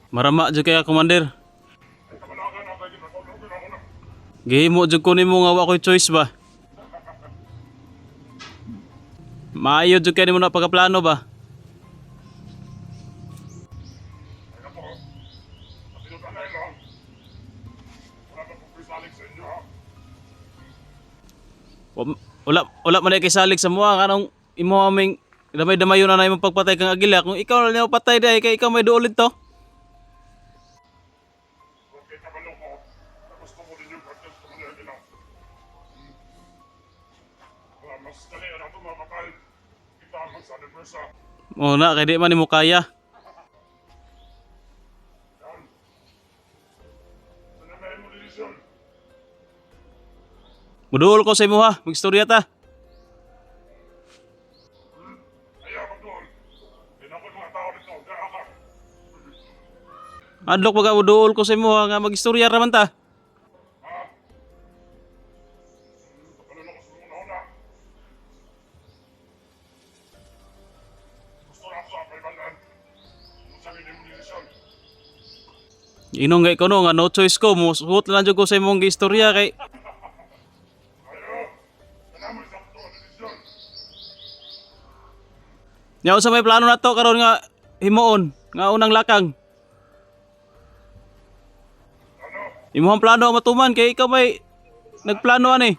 Marama jud kaya commander. Gihimo jud ko nimo nga wa ko'y choice ba. Maayo jud kay nimo na pagkaplano ba. Wala man kay salig sa mua kanang imo aming damay-damayon na imong pagpatay kang agila kung ikaw na niyo patay dai kay ikaw may duolid to. O na kay di man nimo kaya. Muduol ko sa imo ha, magstorya ta. Adlok baga muduol ko sa imo ha, nga magstorya ra man ta. Inong gay ko no nga no choice ko mo suot lang jud ko sa imong gistorya kay nya sa may plano na to karon nga himuon nga unang lakang. Imong plano matuman kay ikaw may nagplano ani.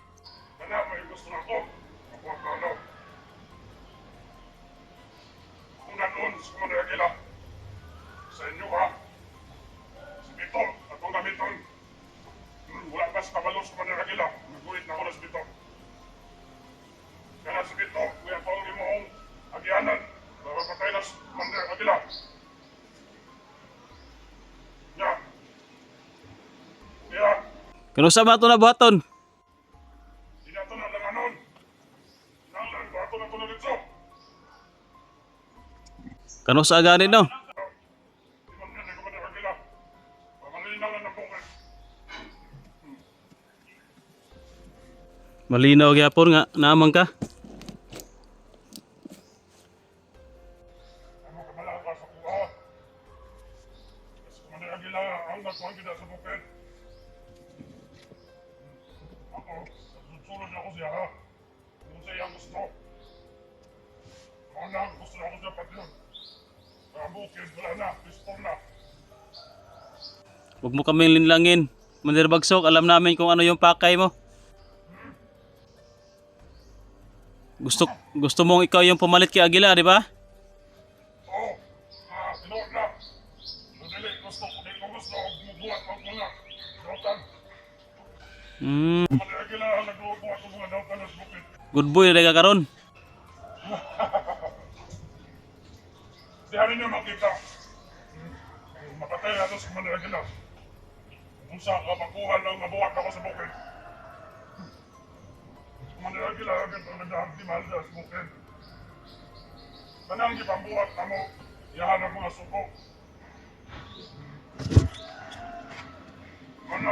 Kano sa mato na buhaton? Kano sa agani no? Malinaw gyapon nga naamang ka. Huwag mo kaming linlangin. Mandir Bagsok, alam namin kung ano yung pakay mo. Gusto mong ikaw yung pumalit kay Agila, di ba? Good boy na ka karon. Di hari niyo makita. Mapatay nato sa Commander Agila. Kung sa kapakuhan lang nabuhat ako sa bukid. Commander Agila, agad ang nagdahang Malda sa bukid. Kanang ipambuhat na mo, yahan ang mga suko. Ano?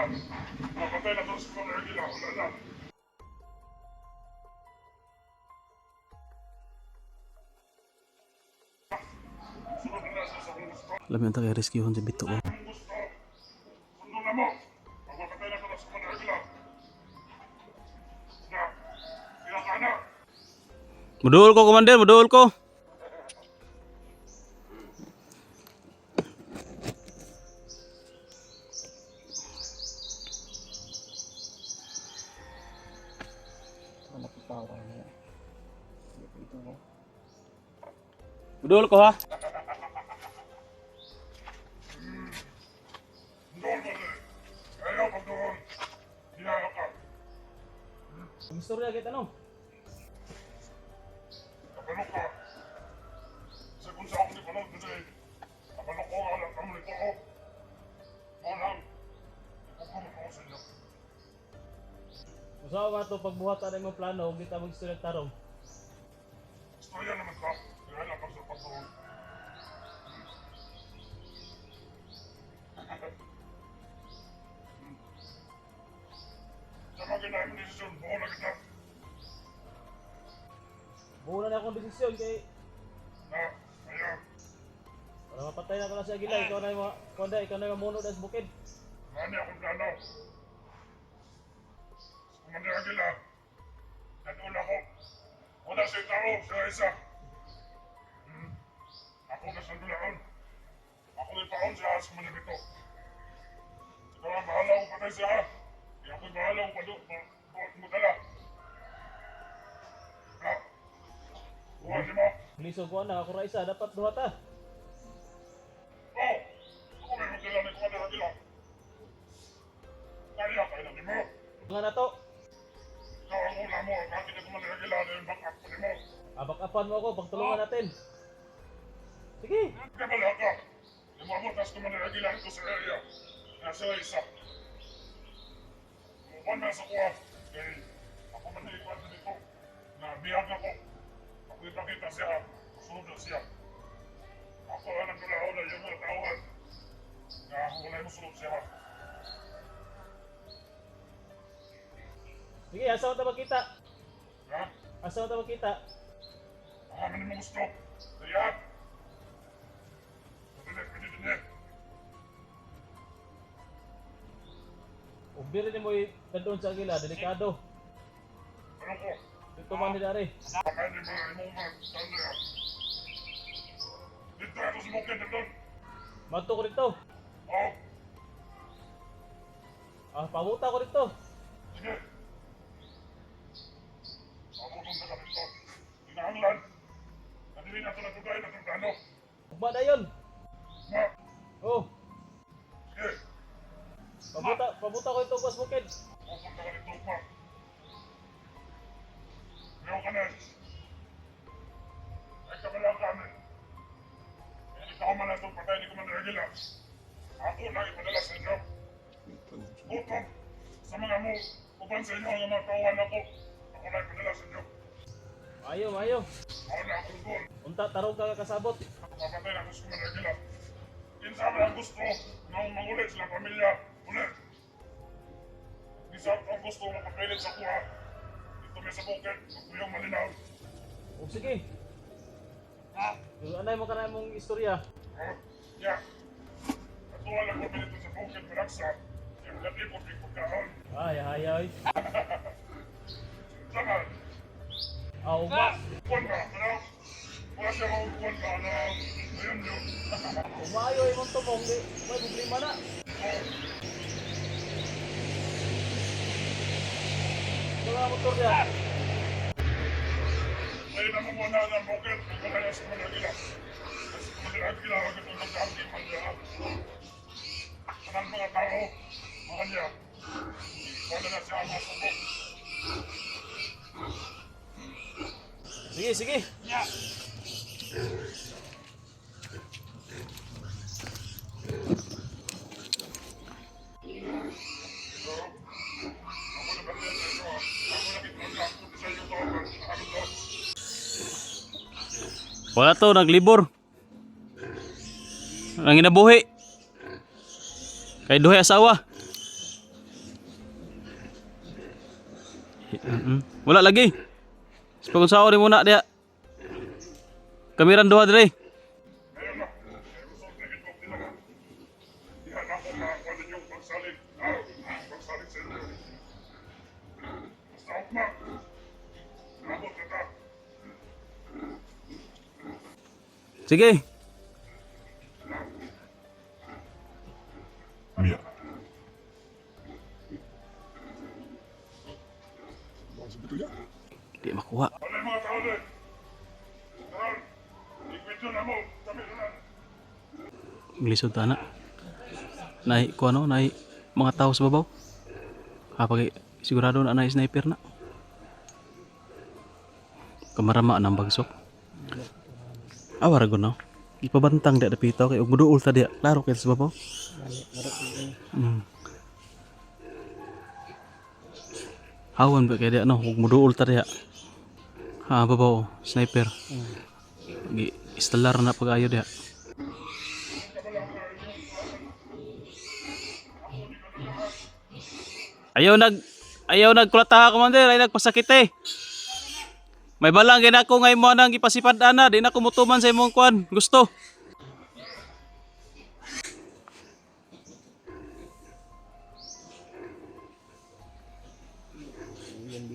Mapatay nato sa Commander Agila, wala na. Alam mo yung taga-rescue sa bito ko. Sundo na mo. Mapatay nato sa Commander Agila. Na, ilang ka na. Muduol ko, Commander, muduol ko. Muduol ko ha. Doon mo na. Ayaw pag doon. Hinala ka. Ang istorya kita no. Kapalok ka. Kasi kung sa ako ni Panod kasi kapalok ko alam kamo nito ko. Malang. Ipagkumot ako sa inyo. Usawa ba ito pagbuhat na yung plano kung kita mag-istorya tarong? Istorya naman ka. Kaya lang pag sa pagdoon. Sa mga ginahin mo desisyon, buo na kita. Buo na akong desisyon kay Na, ayaw. Para mapatay na ko na si Agila, ikaw na yung konda, ikaw na yung mamuno na sa bukid. Mani akong plano. Commander Aguila, nandun ako. Wala siya tao, siya isa. Ako na sa dulaon. Ako na paon siya sa mga nito. Ikaw ang bahala ko patay siya. Kaya ako'y bahala ko magdala. Ha? Buwan niyo mo? Lisog ko na, ako ra isa, dapat duha ta. Oh! Ako may magdala ni Commander Aguila. Kaya kayo na mo. Nga na to, Ikaw ang una mo, ang bakit na Commander Aguila na yung back-up ko ni mo. abak-apan mo ako, pagtulungan natin. Sige. Kabala ka. Lumabot tas Commander Aguila ito sa area. Nasa isa. Kung na sa kuha, eh, ako man nilikuan na dito. Nabiyag ako. Ako ipakita siya. Sunod na siya. Ako ang nagdulao na yung mga tauhan. Na wala mo sunod siya. Sige, asa mo ta magkita? Ha? Asa mo ta magkita? Mahaman mo gusto. Kaya. Pwede din eh. Ubiri ni mo doon sa Agila, delikado. Ano ko? Dito man ni Dari. Bakit di ba mo tanda yan? Dito ako sa bukid na doon. Magto ko dito. Oh, Pamuta ko dito. sige. Mabutong na kami ito. Kinahanglan. Nadili na ito na tugay na itong plano. Ugma na yun. Ma, Oh, sige. pamuta ko ito pas bukid. Pupunta ka nito, ma. Meron ka na. Ay kabala kami. Kaya ikaw man ang itong patay ni Commander Aguila. Ako na ipadala sa inyo. Utong sa mga mo, upan sa inyo ang mga kawan ako. Ako na ipadala sa inyo. Mayo, mayo. Ako na akong doon. Unta, tarong ka kasabot. Papatay na ako sa Commander Aguila. Kinsa man ang gusto na mangulit silang pamilya. Ulit. Kinsa ang gusto makapilit sa kuha. Dito may sa bukid. Magpuyong malinaw. O sige. Ha? Anay mo ka na mong istorya. Ha? Ya. Atuwa lang ko pinito sa bukid Maraksa. Yung lalipot yung pagkahon. Ay, ay, ay. Sama. Ugma. Kuwan ba? Ano? Wala siya mga kuwan ba? Ano? Ayun yun. Umayo imong tumong, di. May problema na. Ito nga motor niya. Ay naman muna ng bukid. Wala niya sa Manila. Sa Manila, wag ito nagkakti man niya. Anong mga tao? Mahal niya. Wala na siya ang masubok. Sige, sige. Ya. Wala to, naglibor. Nang inabuhi. Kay duhay asawa. Wala lagi. Pag-unsaon rin muna diya. Kamiran duha dire. Ayun na. Gusto ko tingin ko talaga. Yan ako makakuha ninyong pagsalig. Pagsalig sa inyo. Basta ukma. Nabot na ta. Sige. Mia. Di makuha. Wala yung mga tao din. Karal, ikwento na mo. Kami na lang. Lisod tana. Nahi ko ano, nahi mga tao sa babaw. Kapag sigurado na nahi sniper na. Kamarama ng bagsok. Awara ko no. Ipabantang dia dapito kay ug muduol ta dia. Klaro kay sa babaw. Hawan ba kay dia no, ug muduol ta dia. Ha babaw, sniper. Gi istalar na pag-ayo dia. Ayaw nagkulata commander, ay nagpasakit eh. May balang gina ko ngay mo nang ipasipad ana, di na kumutuman sa imong kwan. Gusto.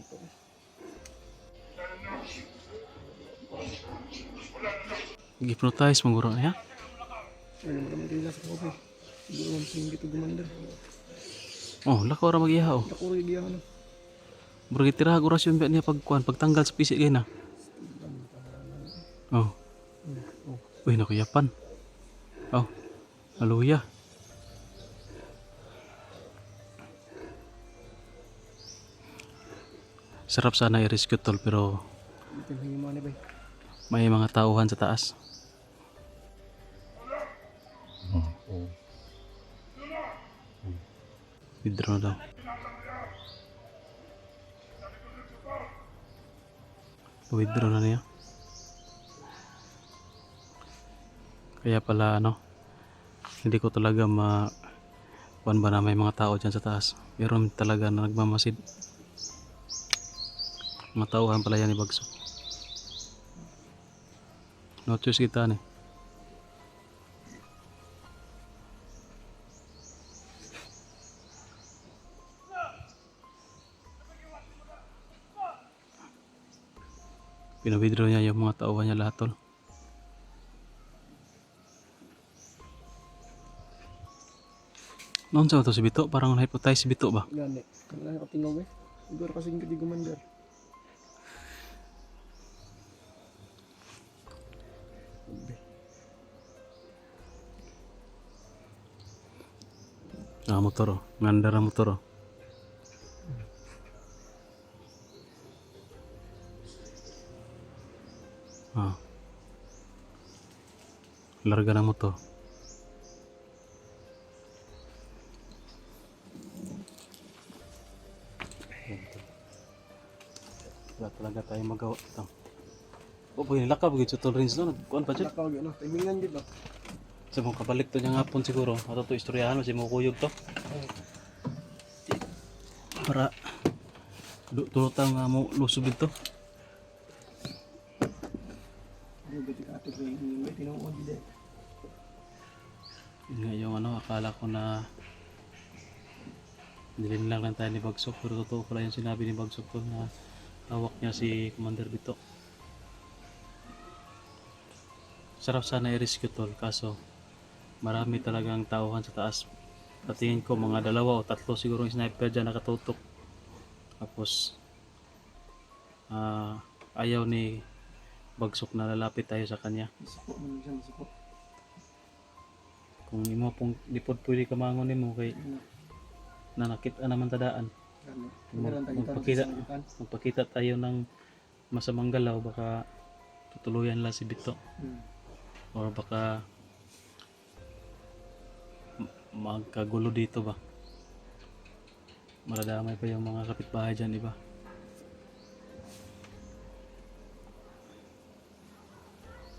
Bito. Hypnotize mo guro niya. Ano naman kayo nasa ko ba? Siguro ang singit o gumandar. Oh, lako ra magiha oh. Ako rin giyahan. Bro gitira orasyon ba niya pagkuan pagtanggal sa pisik gay na. Oh. Uy, nakuyapan. Oh. Haluya. Sarap sana i-rescue tol pero Ito yung hingin mo ba? may mga tauhan sa taas. Withdraw daw. Withdraw na niya. Kaya pala ano, hindi ko talaga kuan ba na may mga tao dyan sa taas. Meron talaga na nagmamasid. Mga tauhan pala yan ni Bagsok. No choice kita ni. Pinawithdraw niya yung mga tauhan niya lahat tol. Noon sa to si Bito, parang na-hypnotize si Bito ba? Gani. Kailangan ko tingaw eh. Siguro kasi hindi gumandar. Ah, motor oh. Ngandar ang motor oh. Ah. Larga ng motor. Wala talaga tayo magawa ito. O pag nilakaw, pag ito rin sila, nagkuhan pa dyan. Nakaw gano'n. Timingan din ba? Sa mga kabalik to niyang hapon siguro. Ato to istoryahan mo, si Mukuyog to. Para tulutang mo lusog dito. Ano ba ito ka ito? May tinuod din. Yun nga yung ano, akala ko na nilinlang lang tayo ni Bagsok. Pero totoo pala yung sinabi ni Bagsok ko na hawak niya si Commander Bito. Sarap sana i-rescue tol, kaso marami talagang tauhan sa taas. Patingin ko mga 2 o 3 siguro yung sniper dyan nakatutok. Tapos ayaw ni Bagsok na lalapit tayo sa kanya. Masuko mo siya, masuko. Kung imo pong lipod pwede kamangon nimo kay nanakit naman tadaan. Gani. Meron tayo Magpakita, sa sangitan. magpakita tayo ng masamang galaw, baka tutuluyan lang si Bito. Or baka magkagulo dito ba. Maradamay pa yung mga kapitbahay dyan iba.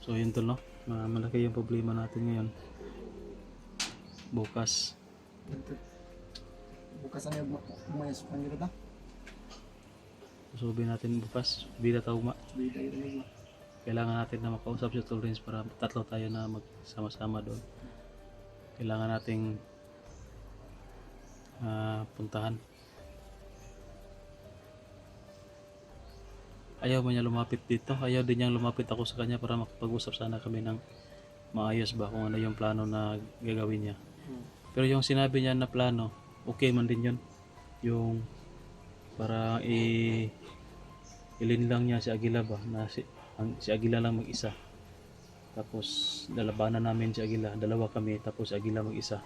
So yun to no, malaki yung problema natin ngayon. Bukas Bukas ano yung umayas pa nila ta? susubi natin bukas, bida tauma. Bida yun rin. Kailangan natin na makausap si Tolrins para 3 tayo na magsama-sama doon. Kailangan nating puntahan. Ayaw man niya lumapit dito. Ayaw din niyang lumapit ako sa kanya para makapag-usap sana kami ng maayos ba kung ano yung plano na gagawin niya. Pero yung sinabi niya na plano, okay man din yun. Yung para ilinlang niya si Aguila ba na si Aguila lang mag-isa. Tapos lalabanan namin si Aguila, 2 kami, tapos si Aguila mag-isa.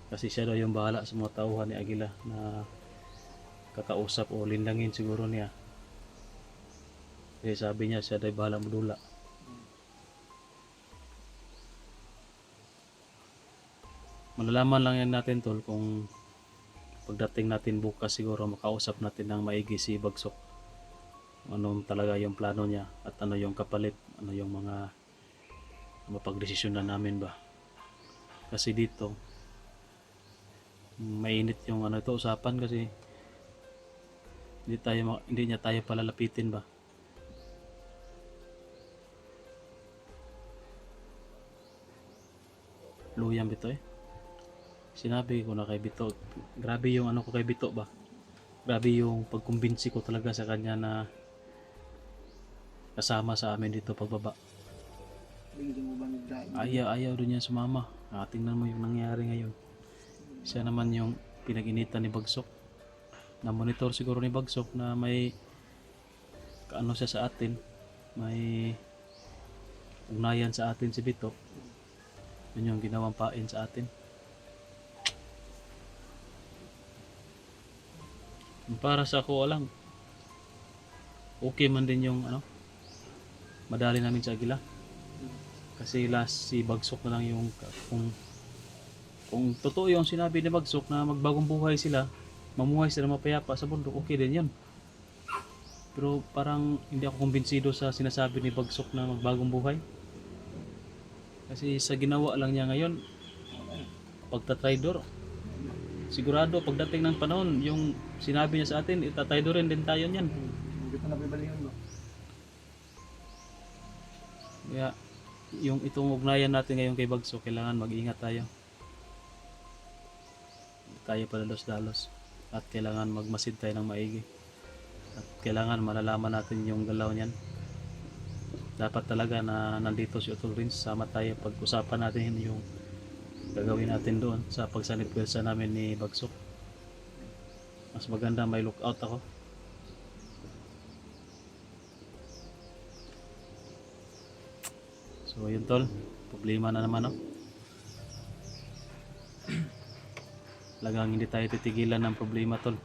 Kasi siya daw yung bahala sa mga tauhan ni Aguila na kakausap o linlangin siguro niya. Kasi sabi niya siya daw bahala modula. Malalaman lang yan natin tol kung pagdating natin bukas siguro makausap natin ng maigi si Bagsok. Anong talaga yung plano niya at ano yung kapalit, ano yung mga mapagdesisyon na namin ba. Kasi dito mainit yung ano ito usapan kasi hindi niya tayo palalapitin ba. Luyang Bito eh. Sinabi ko na kay Bito, grabe yung ano ko kay Bito ba. grabe yung pagkumbinsi ko talaga sa kanya na kasama sa amin dito pagbaba. Bigyan mo ba nagdain? Ayaw din niya sumama. Tingnan mo yung nangyari ngayon. Siya naman yung pinag-initan ni Bagsok. Na monitor siguro ni Bagsok na may kaano siya sa atin. May ugnayan sa atin si Bito. Yun yung ginawang pain sa atin. Para sa ako lang, okay man din yung madali namin sa Aguila. Kasi last si Bagsok na lang yung kung totoo yung sinabi ni Bagsok na magbagong buhay sila, mamuhay sila mapayapa sa bundok, okay din yun. Pero parang hindi ako kumbinsido sa sinasabi ni Bagsok na magbagong buhay. Kasi sa ginawa lang niya ngayon, pagtatraidor, sigurado pagdating ng panahon, yung sinabi niya sa atin, itatraidorin din tayo niyan. Hindi pa nabibalingan mo. Kaya yung itong ugnayan natin ngayon kay Bagsok, kailangan mag-ingat tayo. Hindi tayo padalos-dalos. At kailangan magmasid tayo ng maigi. At kailangan malalaman natin yung galaw niyan. Dapat talaga na nandito si Utol Rins, sama tayo pag-usapan natin yung gagawin natin doon sa pagsanib pwersa namin ni Bagsok. Mas maganda may lookout ako. So yun tol, problema na naman Lagang hindi tayo titigilan ng problema tol.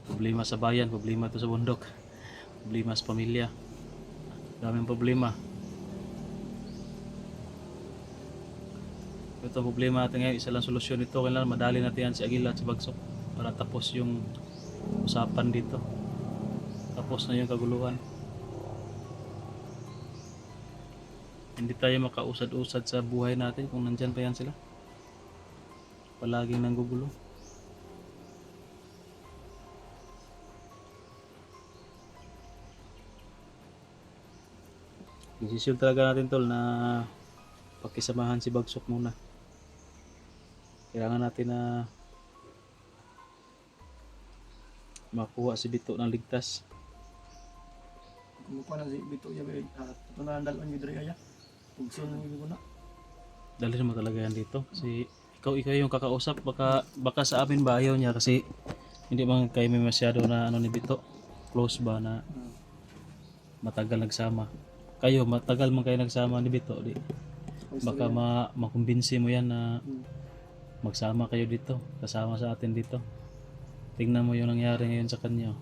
Problema sa bayan, problema to sa bundok, problema sa pamilya. Daming problema. Ito problema natin ngayon, isa lang solusyon ito. Kailangan madali natin yan si Aguila at si Bagsok para tapos yung usapan dito. Tapos na yung kaguluhan. Hindi tayo makausad-usad sa buhay natin kung nandyan pa yan sila. Palaging nanggugulo. Desisyon talaga natin tol na pakisamahan si Bagsok muna. Kailangan natin na makuha si Bito ng ligtas. Kumuha na si Bito ya bay. Ito na ang dalawang yudri aya. Pugso na yung na. Dali mo talaga yan dito. Kasi ikaw yung kakausap. Baka sa amin ba ayaw niya kasi hindi man kayo may masyado na ni Bito. Close ba na matagal nagsama. Kayo matagal man kayo nagsama ni Bito. Baka makumbinsi mo yan na magsama kayo dito. Kasama sa atin dito. Tingnan mo yung nangyari ngayon sa kanya.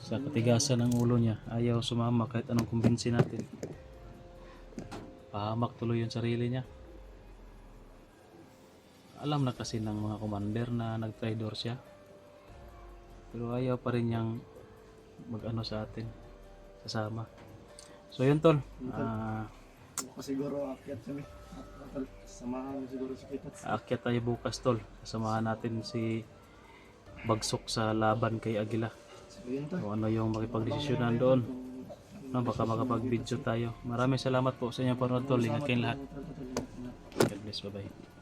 Sa katigasan ng ulo niya, ayaw sumama kahit anong kumbinsi natin. Pahamak tuloy yung sarili niya. Alam na kasi ng mga commander na nag-traidor siya. Pero ayaw pa rin niyang mag-ano sa atin. Kasama. So yun tol. Ako siguro akyat kami. Samahan mo siguro si Kitats. Aakyat tayo bukas tol. Kasamahan natin si Bagsok sa laban kay Aguila. So yun to. Kung ano yung makipagdesisyonan doon. Baka makapag-video tayo. Maraming salamat po sa inyo panood tol. Ingat kayong lahat. God bless. Bye bye.